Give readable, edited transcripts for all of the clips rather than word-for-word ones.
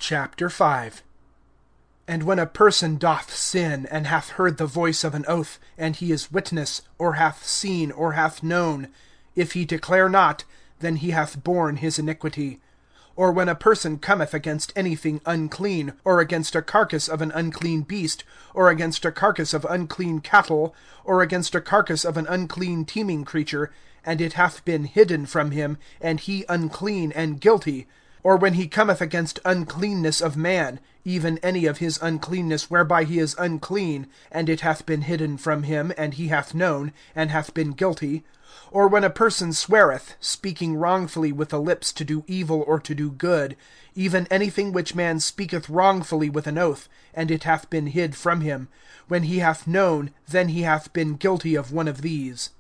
Chapter 5. And when a person doth sin, and hath heard the voice of an oath, and he is witness, or hath seen, or hath known, if he declare not, then he hath borne his iniquity. Or when a person cometh against anything unclean, or against a carcass of an unclean beast, or against a carcass of unclean cattle, or against a carcass of an unclean teeming creature, and it hath been hidden from him, and he unclean and guilty, or when he cometh against uncleanness of man, even any of his uncleanness whereby he is unclean, and it hath been hidden from him, and he hath known, and hath been guilty, or when a person sweareth, speaking wrongfully with the lips to do evil or to do good, even anything which man speaketh wrongfully with an oath, and it hath been hid from him, when he hath known, then he hath been guilty of one of these.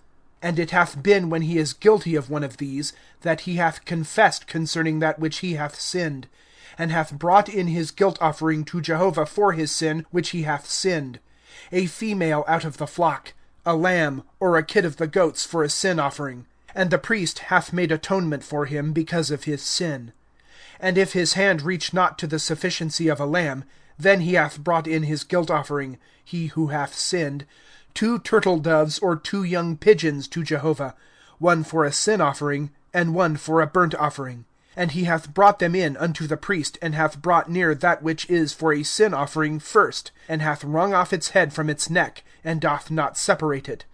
And it hath been when he is guilty of one of these, that he hath confessed concerning that which he hath sinned, and hath brought in his guilt offering to Jehovah for his sin which he hath sinned, a female out of the flock, a lamb, or a kid of the goats for a sin offering. And the priest hath made atonement for him because of his sin. And if his hand reach not to the sufficiency of a lamb, then he hath brought in his guilt offering, he who hath sinned, 2 turtle doves or 2 young pigeons to Jehovah, one for a sin offering, and one for a burnt offering. And he hath brought them in unto the priest, and hath brought near that which is for a sin offering first, and hath wrung off its head from its neck, and doth not separate it.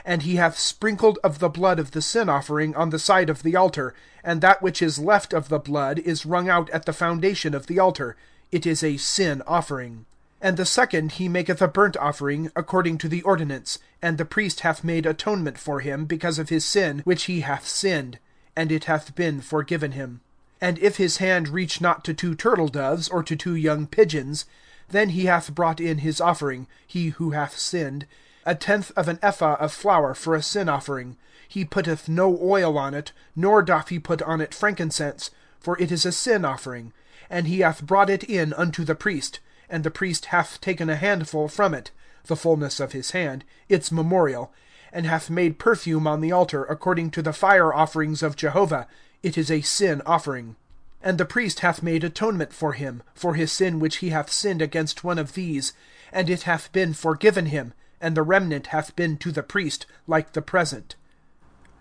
And he hath sprinkled of the blood of the sin offering on the side of the altar, and that which is left of the blood is wrung out at the foundation of the altar. It is a sin offering. And the second he maketh a burnt offering, according to the ordinance, and the priest hath made atonement for him because of his sin which he hath sinned, and it hath been forgiven him. And if his hand reach not to 2 turtle doves, or to 2 young pigeons, then he hath brought in his offering, he who hath sinned, 1/10 of an ephah of flour for a sin offering. He putteth no oil on it, nor doth he put on it frankincense, for it is a sin offering. And he hath brought it in unto the priest, and the priest hath taken a handful from it, the fullness of his hand, its memorial, and hath made perfume on the altar according to the fire offerings of Jehovah. It is a sin offering. And the priest hath made atonement for him, for his sin which he hath sinned against one of these, and it hath been forgiven him, and the remnant hath been to the priest, like the present.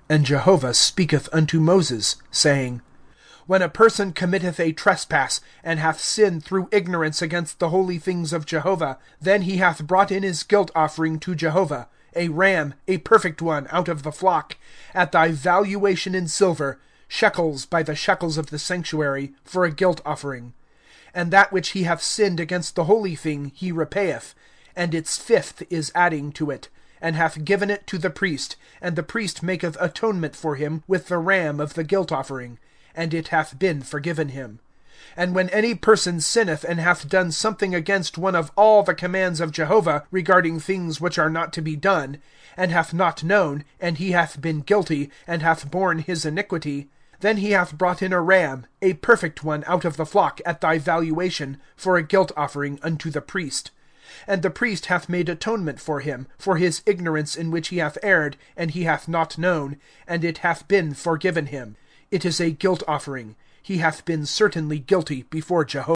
And Jehovah speaketh unto Moses, saying, When a person committeth a trespass, and hath sinned through ignorance against the holy things of Jehovah, then he hath brought in his guilt offering to Jehovah, a ram, a perfect one, out of the flock, at thy valuation in silver, shekels by the shekels of the sanctuary, for a guilt offering. And that which he hath sinned against the holy thing he repayeth, and its 5th is adding to it, and hath given it to the priest, and the priest maketh atonement for him with the ram of the guilt offering, and it hath been forgiven him. And when any person sinneth and hath done something against one of all the commands of Jehovah regarding things which are not to be done, and hath not known, and he hath been guilty, and hath borne his iniquity, then he hath brought in a ram, a perfect one out of the flock at thy valuation, for a guilt offering unto the priest. And the priest hath made atonement for him, for his ignorance in which he hath erred, and he hath not known, and it hath been forgiven him. It is a guilt offering. He hath been certainly guilty before Jehovah.